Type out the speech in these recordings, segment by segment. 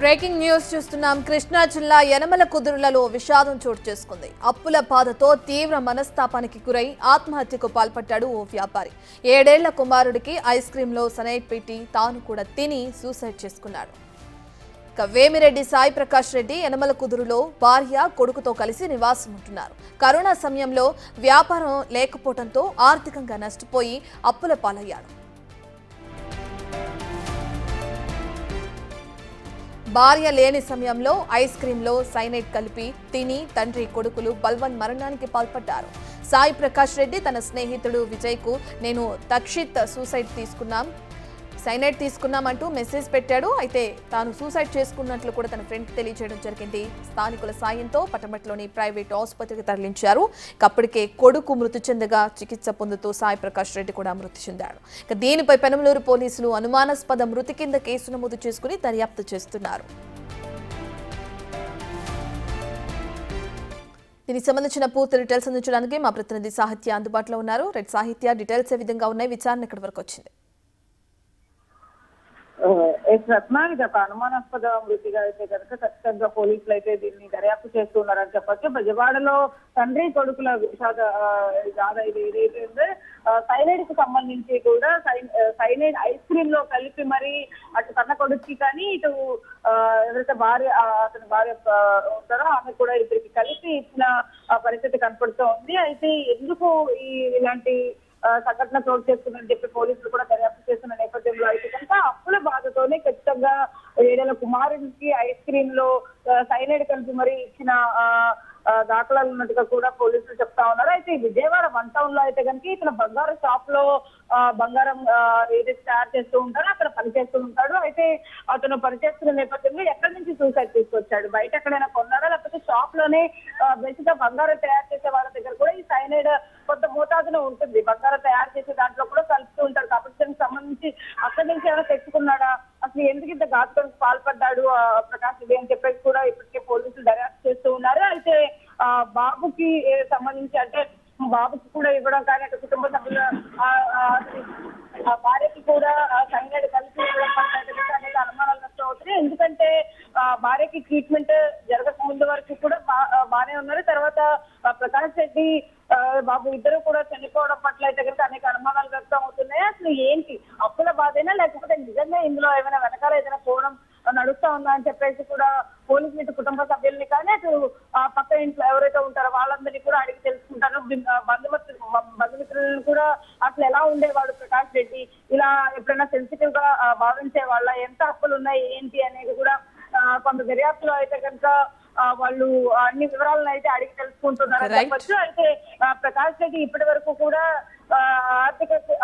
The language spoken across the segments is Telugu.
బ్రేకింగ్ న్యూస్ చూస్తున్నాం. కృష్ణా జిల్లా యనమల కుదురులలో విషాదం చోటు చేసుకుంది. అప్పుల బాధతో తీవ్ర మనస్తాపానికి గురై ఆత్మహత్యకు పాల్పడ్డాడు ఓ వ్యాపారి. 7 ఏళ్ల కుమారుడికి ఐస్ క్రీంలో సనైట్ పెట్టి తాను కూడా తిని సూసైడ్ చేసుకున్నాడు. వేమిరెడ్డి సాయి ప్రకాష్ రెడ్డి యనమల కుదురులో భార్య కొడుకుతో కలిసి నివాసం ఉంటున్నారు. కరోనా సమయంలో వ్యాపారం లేకపోవడంతో ఆర్థికంగా నష్టపోయి అప్పుల పాలయ్యాడు. భార్య లేని సమయంలో ఐస్ క్రీంలో సైనైడ్ కలిపి తిని తండ్రి కొడుకులు బల్వన్ మరణానికి పాల్పడ్డారు. సాయి ప్రకాష్ రెడ్డి తన స్నేహితుడు విజయ్కు నేను తక్షిత్ సైనైడ్ తీసుకున్నామంటూ మెసేజ్ పెట్టాడు. అయితే తాను సూసైడ్ చేసుకున్నట్లు కూడా తన ఫ్రెండ్కి తెలియజేయడం జరిగింది. స్థానికుల సాయంతో పటమట్లోని ప్రైవేట్ ఆసుపత్రికి తరలించారు. అప్పటికే కొడుకు మృతి చెందగా చికిత్స పొందుతూ సాయి ప్రకాష్ రెడ్డి కూడా మృతి చెందాడు. దీనిపై పెనమలూరు పోలీసులు అనుమానాస్పద మృతి కింద కేసు నమోదు చేసుకుని దర్యాప్తు చేస్తున్నారు. దీనికి సంబంధించిన పూర్తి డీటెయిల్స్ అందించడానికి మా ప్రతినిధి సాహిత్య అందుబాటులో ఉన్నారు. రెడ్ సాహిత్య, డీటెయిల్స్ ఏ విధంగా ఉన్నాయి? విచారణ ఎక్కడి వరకు వచ్చింది? రత్నానికి ఒక అనుమానాస్పద మృతిగా అయితే కనుక ఖచ్చితంగా పోలీసులు అయితే దీన్ని దర్యాప్తు చేస్తున్నారని చెప్పొచ్చు. బెజవాడలో తండ్రి కొడుకుల విషాద ఇదైతే సైనైడ్ కు సంబంధించి కూడా సైనైడ్ ఐస్ క్రీమ్ లో కలిపి మరి అటు కన్న కొడుక్కి కానీ ఇటు ఎవరైతే అతని భార్య ఉంటారో ఆమె కూడా ఇద్దరికి కలిపి ఇచ్చిన పరిస్థితి కనపడుతూ ఉంది. అయితే ఎందుకు ఇలాంటి సంఘటన చోటు చేసుకుందని చెప్పి పోలీసులు కూడా దర్యాప్తు చేస్తున్న నేపథ్యంలో అయితే కనుక అప్పుల బాధతోనే ఖచ్చితంగా 7 ఏళ్ల కుమారుడికి ఐస్ క్రీమ్ లో సైనైడ్ కలిపి మరి ఇచ్చిన దాఖలాలు ఉన్నట్టుగా కూడా పోలీసులు చెప్తా ఉన్నారు. అయితే విజయవాడ 1 టౌన్ లో అయితే కనుక ఇతను బంగారు షాప్ లో బంగారం ఏదైతే తయారు చేస్తూ ఉంటారో అక్కడ పనిచేస్తూ ఉంటాడు. అయితే అతను పనిచేస్తున్న నేపథ్యంలో ఎక్కడి నుంచి సూసైడ్ తీసుకొచ్చాడు, బయట ఎక్కడైనా కొన్నాడా లేకపోతే షాప్ లోనే బేసిక్ గా బంగారం తయారు చేసే వాళ్ళ దగ్గర కూడా ఈ సైనైడ్ కొంత మోతాదులో ఉంటుంది. బంగారం తయారు చేసే దాంట్లో కూడా కలుపుతూ ఉంటారు కాబట్టి దానికి సంబంధించి అక్కడి నుంచి ఏమైనా తెచ్చుకున్నాడా, అసలు ఎందుకు ఇంత ఘాతుకానికి పాల్పడ్డాడు ప్రకాష్ రెడ్డి అని చెప్పేసి కూడా ఇప్పటికే పోలీసులు దర్యాప్తు చేస్తూ ఉన్నారు. అయితే బాబుకి సంబంధించి అంటే బాబుకి కూడా ఇవ్వడం కానీ అక్కడ కుటుంబ సభ్యుల భార్యకి కూడా సైనైడ్ కలిసి ఇవ్వడం పట్ల అనేక అనుమానాలు నష్టం అవుతున్నాయి. ఎందుకంటే భార్యకి ట్రీట్మెంట్ జరగక ముందు వరకు కూడా బాగానే ఉన్నారు. తర్వాత ప్రకాష్ రెడ్డి బాబు ఇద్దరు కూడా చనిపోవడం పట్ల అయితే కనుక అనేక అనుమానాలు వ్యక్తం అవుతున్నాయి. అసలు ఏంటి అప్పుల బాధైనా లేకపోతే నిజంగా ఇందులో ఏమైనా వెనకాల ఏదైనా పోవడం నడుస్తా ఉందా అని చెప్పేసి కూడా పోలీసులు ఇటు కుటుంబ సభ్యుల్ని కానీ అటు పక్క ఇంట్లో ఎవరైతే ఉంటారో వాళ్ళందరినీ కూడా అడిగి తెలుసుకుంటారు. బంధుమిత్రులను కూడా అసలు ఎలా ఉండేవాడు ప్రకాష్ రెడ్డి, ఇలా ఎప్పుడైనా సెన్సిటివ్ గా భావించే వాళ్ళ, ఎంత అప్పులు ఉన్నాయి ఏంటి అనేది కూడా కొంత దర్యాప్తులో అయితే కనుక వాళ్ళు అన్ని వివరాలను అయితే అడిగి తెలుసుకుంటున్నారు చెప్పచ్చు. అయితే ప్రకాష్ రెడ్డి ఇప్పటి వరకు కూడా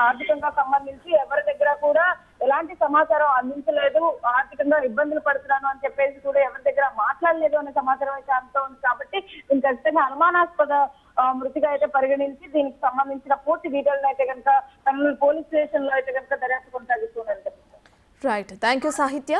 ఆర్థికంగా సంబంధించి ఎవరి దగ్గర కూడా ఎలాంటి సమాచారం అందించలేదు, ఆర్థికంగా ఇబ్బందులు పడుతున్నాను అని చెప్పేసి కూడా ఎవరి దగ్గర మాట్లాడలేదు అనే సమాచారం అయితే అంతా ఉంది. కాబట్టి దీనికి ఖచ్చితంగా అనుమానాస్పద మృతిగా అయితే పరిగణించి దీనికి సంబంధించిన పూర్తి డీటెయిల్ అయితే కనుక పోలీస్ స్టేషన్ లో అయితే కనుక దర్యాప్తు కొనసాగిస్తున్నారు. రైట్, థ్యాంక్ యూ సాహిత్య.